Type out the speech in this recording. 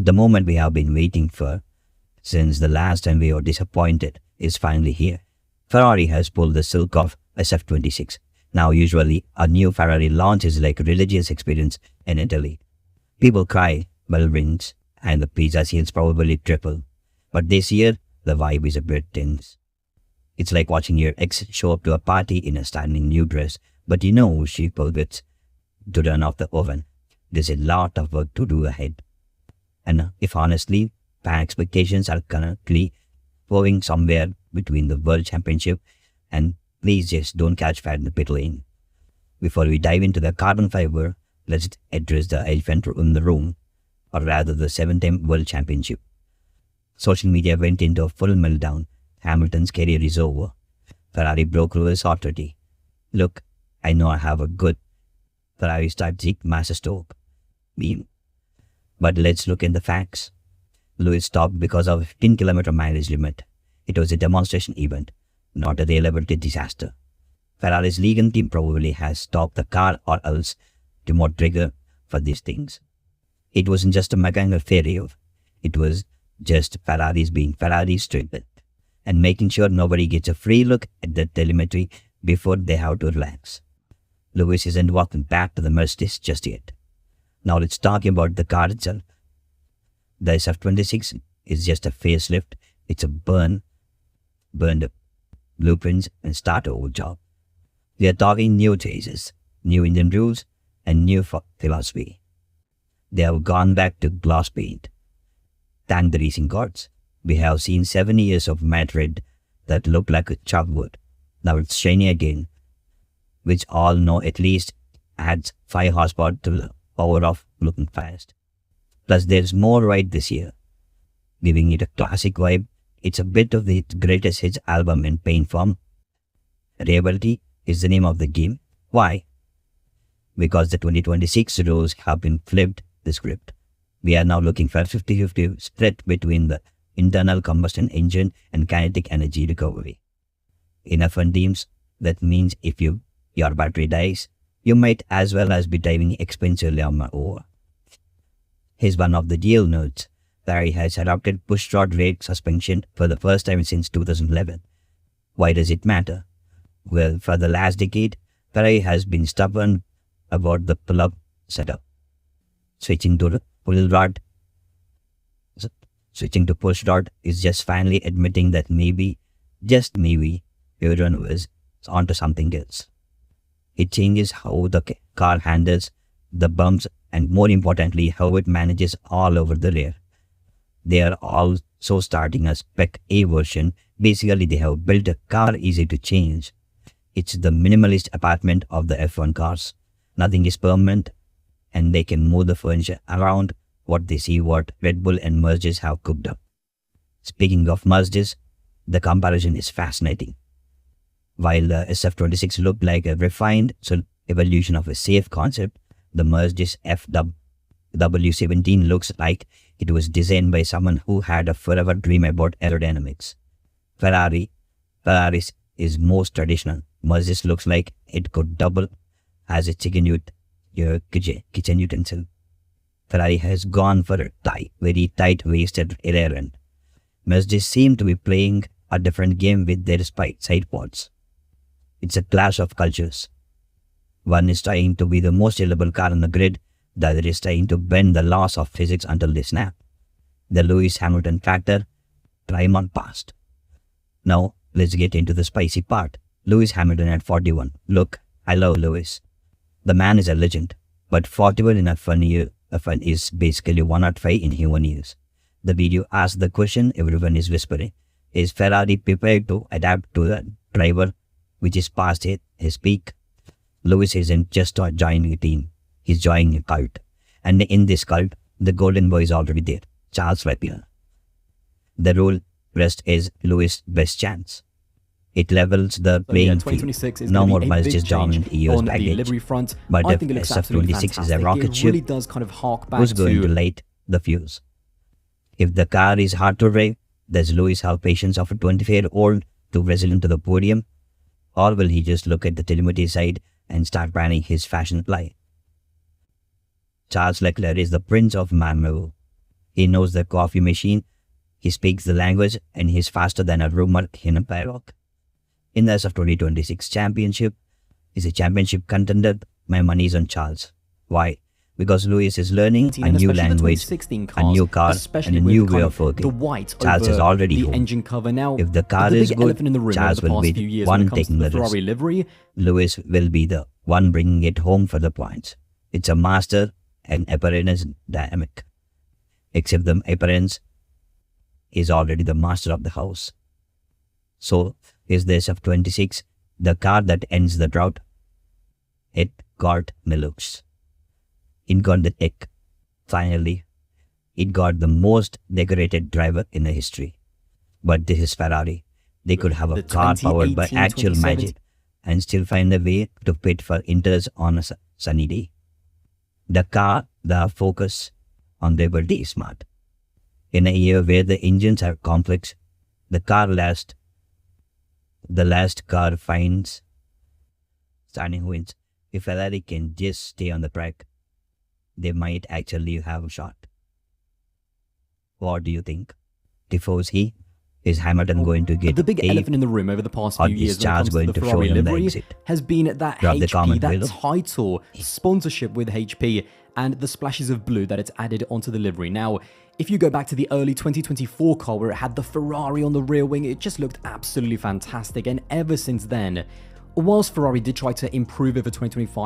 The moment we have been waiting for since the last time we were disappointed is finally here. Ferrari has pulled the silk off SF26. Now usually a new Ferrari launch is like a religious experience in Italy. People cry, bell rings, and the pizza sales probably triple. But this year, the vibe is a bit tense. It's like watching your ex show up to a party in a stunning new dress, but you know she forgets to turn off the oven. There's a lot of work to do ahead. And if honestly, fan expectations are currently hovering somewhere between the World Championship and please just don't catch fat in the pit lane. Before we dive into the carbon fiber, let's address the elephant in the room, or rather the 7-time World Championship. Social media went into a full meltdown. Hamilton's career is over. Ferrari broke Lewis' authority. Look, I know I have a good Ferrari strategic masterstroke meme, but let's look at the facts. Lewis stopped because of a 15-kilometer mileage limit. It was a demonstration event, not a reliability disaster. Ferrari's legal team probably has stopped the car or else to more trigger for these things. It wasn't just a mechanical failure. It was just Ferraris being Ferrari stupid and making sure nobody gets a free look at the telemetry before they have to relax. Lewis isn't walking back to the Mercedes just yet. Now let's talk about the car itself. The SF26 is just a facelift. It's a burned blueprints and start over job. We are talking new chases, new engine rules, and new philosophy. They have gone back to gloss paint. Thank the racing gods. We have seen 7 years of matte red that looked like a chalkboard. Now it's shiny again, which all know at least adds 5 horsepower to the power of looking fast. Plus there's more white this year, giving it a classic vibe. It's a bit of the greatest hits album in paint form. Reliability is the name of the game. Why? Because the 2026 rules have been flipped the script. We are now looking for a 50-50 split between the internal combustion engine and kinetic energy recovery. In F1 teams, that means if your battery dies, you might as well as be driving expensive Llama over. Here's one of the deal notes. Ferrari has adopted push-rod rate suspension for the first time since 2011. Why does it matter? Well, for the last decade, Ferrari has been stubborn about the pull-up setup. Switching to push rod is just finally admitting that maybe, just maybe, everyone was onto something else. It changes how the car handles the bumps and more importantly, how it manages all over the rear. They are also starting a Spec A version. Basically, they have built a car easy to change. It's the minimalist apartment of the F1 cars. Nothing is permanent and they can move the furniture around what they see what Red Bull and Mercedes have cooked up. Speaking of Mercedes, the comparison is fascinating. While the SF26 looked like a refined evolution of a safe concept, the Mercedes FW17 looks like it was designed by someone who had a forever dream about aerodynamics. Ferrari's is most traditional. Mercedes looks like it could double as a kitchen utensil. Ferrari has gone for a very tight-waisted rear end. Mercedes seem to be playing a different game with their side pods. It's a clash of cultures. One is trying to be the most reliable car on the grid, the other is trying to bend the laws of physics until they snap. The Lewis Hamilton factor, prime on past. Now, let's get into the spicy part. Lewis Hamilton at 41. Look, I love Lewis. The man is a legend, but 41 in F1 is basically 105 in human years. The video asks the question everyone is whispering. Is Ferrari prepared to adapt to the driver which is past his peak? Lewis isn't just joining a team, he's joining a cult. And in this cult, the golden boy is already there, Charles Leclerc. The rule rest is Lewis' best chance. It levels the playing field. No more Mercedes dominant years baggage. But if SF26 is a rocket ship, who's going to light the fuse? If the car is hard to drive, does Lewis have patience of a 25-year-old to wrestle into the podium? Or will he just look at the telemetry side and start planning his fashion fly? Charles Leclerc is the prince of Marmot. He knows the coffee machine, he speaks the language, and he's faster than a rumor in a paddock. In the SF 2026 championship, he's a championship contender. My money's on Charles. Why? Because Lewis is learning a new language, a new car, and a new way of working. Charles is already home. If the car is good, Charles will be the one taking the risk. Lewis will be the one bringing it home for the points. It's a master and appearance dynamic. Except the appearance is already the master of the house. So, is the SF26 the car that ends the drought? It got Milux. It got the tech. Finally, it got the most decorated driver in the history. But this is Ferrari. They could have a car powered by actual magic and still find a way to pit for Inters on a sunny day. The car, the focus on durability is smart. In a year where the engines are complex, the last car finds standing wins. If Ferrari can just stay on the track, they might actually have a shot. What do you think? Tifosi, is Hamilton going to get the big elephant in the room over the past few years when it comes to the Ferrari livery has been that HP, that title sponsorship with HP and the splashes of blue that it's added onto the livery. Now, if you go back to the early 2024 car where it had the Ferrari on the rear wing, it just looked absolutely fantastic. And ever since then, whilst Ferrari did try to improve it for 2025,